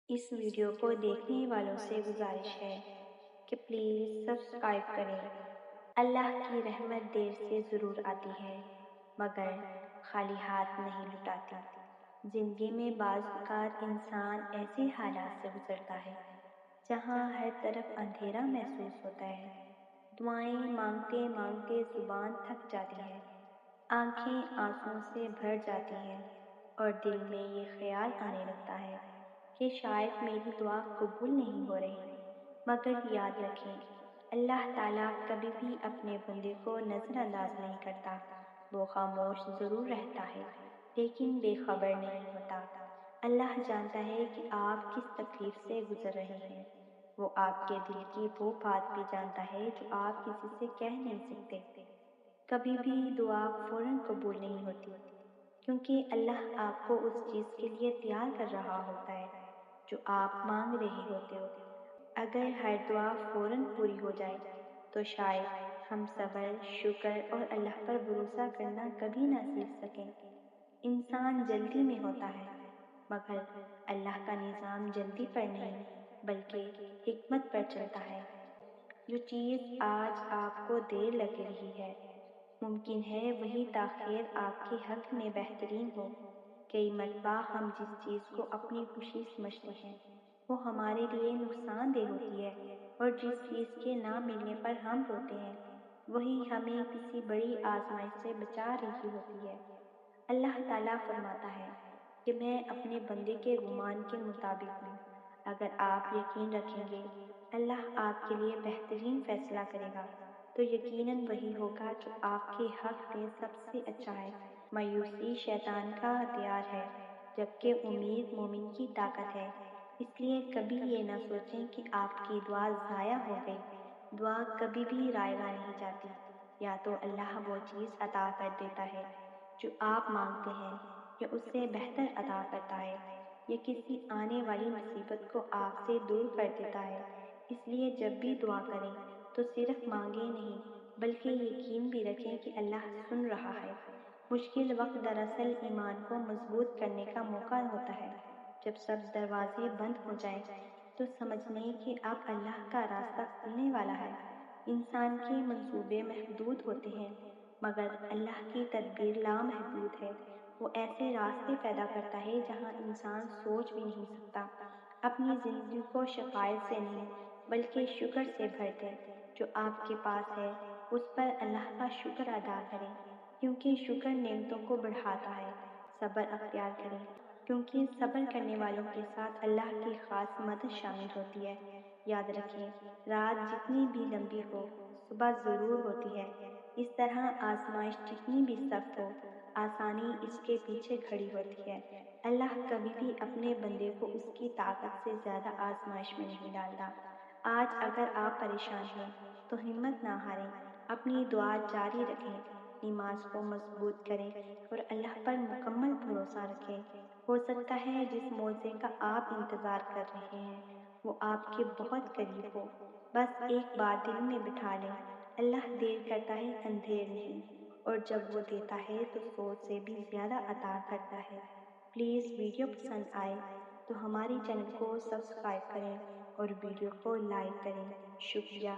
اس video کو دیکھنے والوں سے گزارش ہے کہ پلیز سبسکرائب کریں۔ اللہ کی رحمت دیر سے ضرور آتی ہے مگر خالی ہاتھ نہیں لٹاتی۔ زندگی میں بعض اوقات انسان ایسے حالات سے گزرتا ہے جہاں ہر طرف اندھیرا محسوس ہوتا ہے۔ دعائیں مانگتے مانگتے زبان تھک جاتی ہے، آنکھیں آنسوؤں سے بھر جاتی ہیں اور دل میں یہ خیال آنے لگتا ہے کہ شاید میری دعا قبول نہیں ہو رہی۔ مگر یاد رکھیں، اللہ تعالیٰ کبھی بھی اپنے بندے کو نظر انداز نہیں کرتا۔ وہ خاموش ضرور رہتا ہے لیکن بے خبر نہیں ہوتا۔ اللہ جانتا ہے کہ آپ کس تکلیف سے گزر رہے ہیں۔ وہ آپ کے دل کی وہ بات بھی جانتا ہے جو آپ کسی سے کہہ نہیں سکتے۔ کبھی بھی دعا فوراً قبول نہیں ہوتی کیونکہ اللہ آپ کو اس چیز کے لیے تیار کر رہا ہوتا ہے جو آپ مانگ رہے ہوتے ہو۔ اگر ہر دعا فوراً پوری ہو جائے تو شاید ہم صبر، شکر اور اللہ پر بھروسہ کرنا کبھی نہ سیکھ سکیں۔ انسان جلدی میں ہوتا ہے مگر اللہ کا نظام جلدی پر نہیں بلکہ حکمت پر چلتا ہے۔ جو چیز آج آپ کو دیر لگ رہی ہے ممکن ہے وہی تاخیر آپ کے حق میں بہترین ہو۔ کئی مرتبہ ہم جس چیز کو اپنی خوشی سمجھتے ہیں وہ ہمارے لیے نقصان دہ ہوتی ہے، اور جس چیز کے نہ ملنے پر ہم روتے ہیں وہی ہمیں کسی بڑی آزمائش سے بچا رہی ہوتی ہے۔ اللہ تعالیٰ فرماتا ہے کہ میں اپنے بندے کے گمان کے مطابق ہوں۔ اگر آپ یقین رکھیں گے اللہ آپ کے لیے بہترین فیصلہ کرے گا تو یقیناً وہی ہوگا جو آپ کے حق میں سب سے اچھا ہے۔ مایوسی شیطان کا ہتھیار ہے جبکہ امید مومن کی طاقت ہے۔ اس لیے کبھی یہ نہ سوچیں کہ آپ کی دعا ضائع ہو گئی۔ دعا کبھی بھی رائیگاں نہیں جاتی، یا تو اللہ وہ چیز عطا کر دیتا ہے جو آپ مانگتے ہیں یا اس سے بہتر عطا کرتا ہے، یا کسی آنے والی مصیبت کو آپ سے دور کر دیتا ہے۔ اس لیے جب بھی دعا کریں تو صرف مانگیں نہیں بلکہ یقین بھی رکھیں کہ اللہ سن رہا ہے۔ مشکل وقت دراصل ایمان کو مضبوط کرنے کا موقع ہوتا ہے۔ جب سب دروازے بند ہو جائیں تو سمجھنے کہ اب اللہ کا راستہ کھلنے والا ہے۔ انسان کے منصوبے محدود ہوتے ہیں مگر اللہ کی تدبیر لامحدود ہے۔ وہ ایسے راستے پیدا کرتا ہے جہاں انسان سوچ بھی نہیں سکتا۔ اپنی زندگی کو شکایت سے نہیں بلکہ شکر سے بھر دیں۔ جو آپ کے پاس ہے اس پر اللہ کا شکر ادا کریں کیونکہ شکر نعمتوں کو بڑھاتا ہے۔ صبر اختیار کریں کیونکہ صبر کرنے والوں کے ساتھ اللہ کی خاص مدد شامل ہوتی ہے۔ یاد رکھیں، رات جتنی بھی لمبی ہو صبح ضرور ہوتی ہے۔ اس طرح آزمائش جتنی بھی سخت ہو آسانی اس کے پیچھے کھڑی ہوتی ہے۔ اللہ کبھی بھی اپنے بندے کو اس کی طاقت سے زیادہ آزمائش میں نہیں ڈالتا۔ آج اگر آپ پریشان ہیں تو ہمت نہ ہاریں، اپنی دعا جاری رکھیں، نماز کو مضبوط کریں اور اللہ پر مکمل بھروسہ رکھیں۔ ہو سکتا ہے جس معجزے کا آپ انتظار کر رہے ہیں وہ آپ کے بہت قریب ہو۔ بس ایک بات دل میں بٹھا لیں، اللہ دیر کرتا ہے اندھیر نہیں، اور جب وہ دیتا ہے تو سوچ سے بھی زیادہ عطا کرتا ہے۔ پلیز ویڈیو پسند آئے تو ہماری چینل کو سبسکرائب کریں اور ویڈیو کو لائک کریں۔ شکریہ۔